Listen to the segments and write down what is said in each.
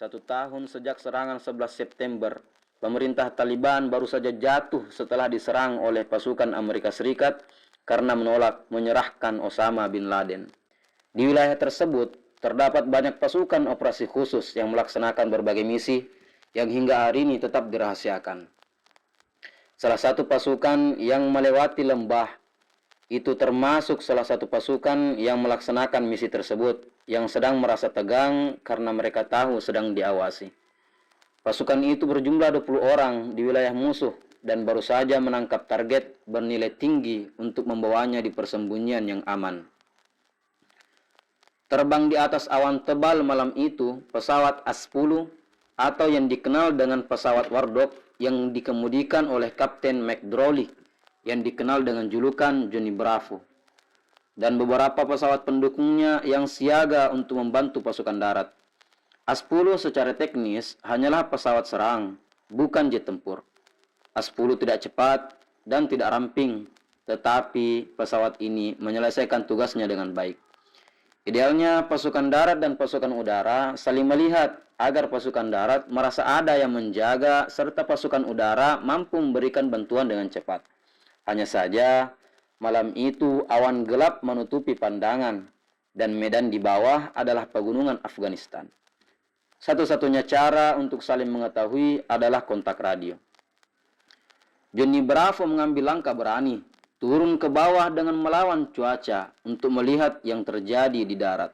1 tahun sejak serangan 11 September, pemerintah Taliban baru saja jatuh setelah diserang oleh pasukan Amerika Serikat karena menolak menyerahkan Osama bin Laden. Di wilayah tersebut, terdapat banyak pasukan operasi khusus yang melaksanakan berbagai misi yang hingga hari ini tetap dirahasiakan. Salah satu pasukan yang melewati lembah itu termasuk salah satu pasukan yang melaksanakan misi tersebut yang sedang merasa tegang karena mereka tahu sedang diawasi. Pasukan itu berjumlah 20 orang di wilayah musuh dan baru saja menangkap target bernilai tinggi untuk membawanya di persembunyian yang aman. Terbang di atas awan tebal malam itu, pesawat A-10 atau yang dikenal dengan pesawat War Dog yang dikemudikan oleh Kapten McDrowley yang dikenal dengan julukan Johnny Bravo, dan beberapa pesawat pendukungnya yang siaga untuk membantu pasukan darat. A-10 secara teknis hanyalah pesawat serang, bukan jet tempur. A-10 tidak cepat dan tidak ramping, tetapi pesawat ini menyelesaikan tugasnya dengan baik. Idealnya pasukan darat dan pasukan udara saling melihat agar pasukan darat merasa ada yang menjaga serta pasukan udara mampu memberikan bantuan dengan cepat. Hanya saja, malam itu awan gelap menutupi pandangan dan medan di bawah adalah pegunungan Afghanistan. Satu-satunya cara untuk saling mengetahui adalah kontak radio. Johnny Bravo mengambil langkah berani, turun ke bawah dengan melawan cuaca untuk melihat yang terjadi di darat.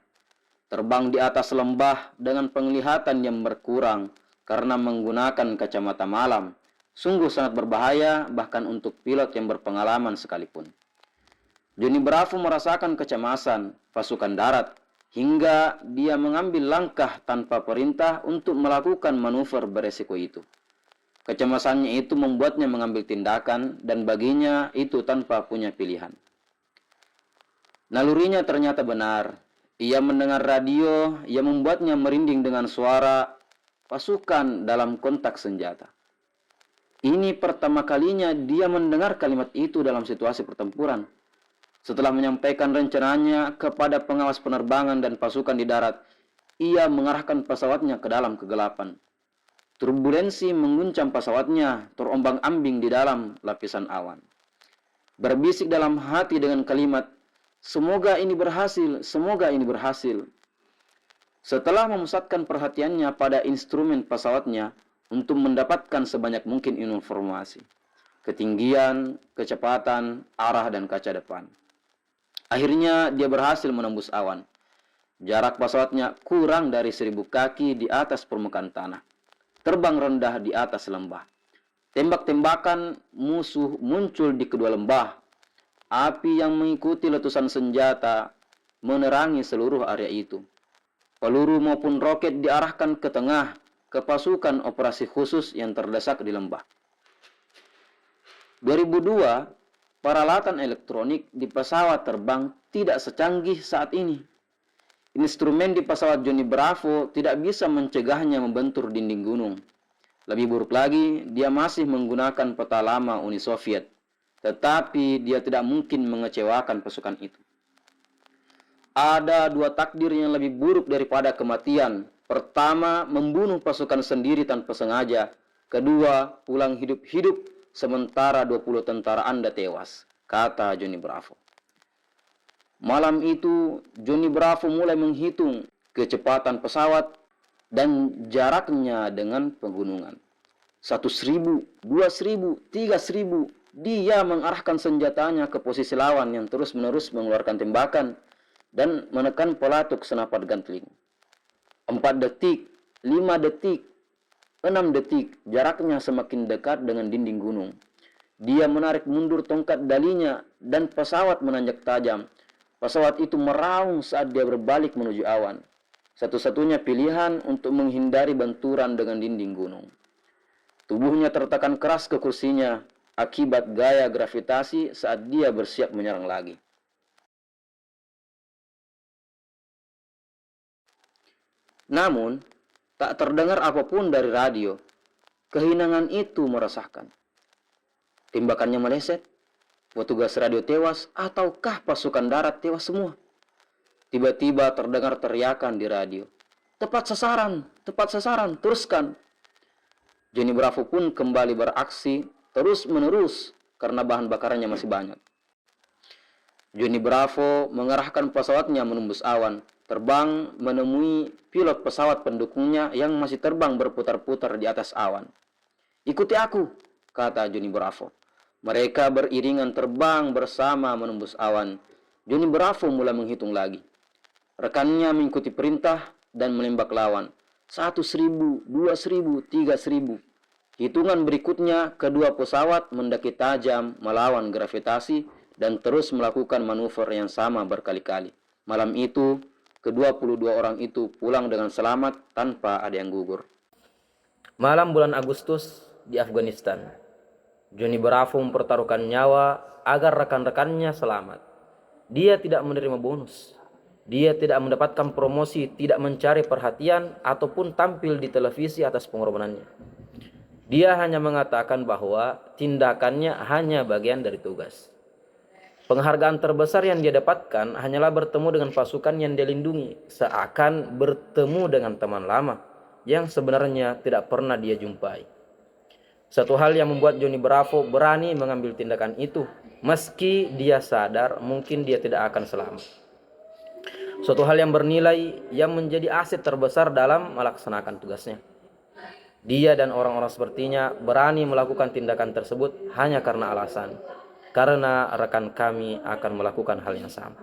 Terbang di atas lembah dengan penglihatan yang berkurang karena menggunakan kacamata malam sungguh sangat berbahaya bahkan untuk pilot yang berpengalaman sekalipun. Johnny Bravo merasakan kecemasan pasukan darat hingga dia mengambil langkah tanpa perintah untuk melakukan manuver beresiko itu. Kecemasannya itu membuatnya mengambil tindakan dan baginya itu tanpa punya pilihan. Nalurinya ternyata benar. Ia mendengar radio yang membuatnya merinding dengan suara pasukan dalam kontak senjata. Ini pertama kalinya dia mendengar kalimat itu dalam situasi pertempuran. Setelah menyampaikan rencananya kepada pengawas penerbangan dan pasukan di darat, ia mengarahkan pesawatnya ke dalam kegelapan. Turbulensi menguncang pesawatnya, terombang-ambing di dalam lapisan awan. Berbisik dalam hati dengan kalimat, "Semoga ini berhasil, semoga ini berhasil." Setelah memusatkan perhatiannya pada instrumen pesawatnya, untuk mendapatkan sebanyak mungkin informasi, ketinggian, kecepatan, arah, dan kaca depan. Akhirnya dia berhasil menembus awan. Jarak pesawatnya kurang dari 1000 kaki di atas permukaan tanah. Terbang rendah di atas lembah. Tembak-tembakan musuh muncul di kedua lembah. Api yang mengikuti letusan senjata menerangi seluruh area itu. Peluru maupun roket diarahkan ke tengah, ke pasukan operasi khusus yang terdesak di lembah. 2002, peralatan elektronik di pesawat terbang tidak secanggih saat ini. Instrumen di pesawat Johnny Bravo tidak bisa mencegahnya membentur dinding gunung. Lebih buruk lagi, dia masih menggunakan peta lama Uni Soviet, tetapi dia tidak mungkin mengecewakan pasukan itu. Ada 2 takdir yang lebih buruk daripada kematian. Pertama, membunuh pasukan sendiri tanpa sengaja. Kedua, pulang hidup-hidup sementara 20 tentara Anda tewas, kata Johnny Bravo. Malam itu, Johnny Bravo mulai menghitung kecepatan pesawat dan jaraknya dengan pegunungan. 1.000, 2.000, 3.000. Dia mengarahkan senjatanya ke posisi lawan yang terus-menerus mengeluarkan tembakan dan menekan pelatuk senapan Gatling. 4 detik, 5 detik, 6 detik, jaraknya semakin dekat dengan dinding gunung. Dia menarik mundur tongkat dalinya dan pesawat menanjak tajam. Pesawat itu meraung saat dia berbalik menuju awan. Satu-satunya pilihan untuk menghindari benturan dengan dinding gunung. Tubuhnya tertekan keras ke kursinya akibat gaya gravitasi saat dia bersiap menyerang lagi. Namun, tak terdengar apapun dari radio. Kehinaan itu meresahkan. Tembakannya meleset, petugas radio tewas, ataukah pasukan darat tewas semua? Tiba-tiba terdengar teriakan di radio. Tepat sasaran, teruskan. Johnny Bravo pun kembali beraksi terus-menerus karena bahan bakarannya masih banyak. Johnny Bravo mengarahkan pesawatnya menembus awan, terbang menemui pilot pesawat pendukungnya yang masih terbang berputar-putar di atas awan. "Ikuti aku," kata Johnny Bravo. Mereka beriringan terbang bersama menembus awan. Johnny Bravo mulai menghitung lagi. Rekannya mengikuti perintah dan menembak lawan. 1.000, 2.000, 3.000. Hitungan berikutnya, kedua pesawat mendaki tajam melawan gravitasi dan terus melakukan manuver yang sama berkali-kali. Malam itu, ke-22 orang itu pulang dengan selamat tanpa ada yang gugur. Malam bulan Agustus di Afghanistan, Johnny Bravo mempertaruhkan nyawa agar rekan-rekannya selamat. Dia tidak menerima bonus. Dia tidak mendapatkan promosi, tidak mencari perhatian, ataupun tampil di televisi atas pengorbanannya. Dia hanya mengatakan bahwa tindakannya hanya bagian dari tugas. Penghargaan terbesar yang dia dapatkan hanyalah bertemu dengan pasukan yang dia lindungi, seakan bertemu dengan teman lama yang sebenarnya tidak pernah dia jumpai. Satu hal yang membuat Johnny Bravo berani mengambil tindakan itu, meski dia sadar mungkin dia tidak akan selamat. Suatu hal yang bernilai yang menjadi aset terbesar dalam melaksanakan tugasnya. Dia dan orang-orang sepertinya berani melakukan tindakan tersebut hanya karena alasan, karena rekan kami akan melakukan hal yang sama.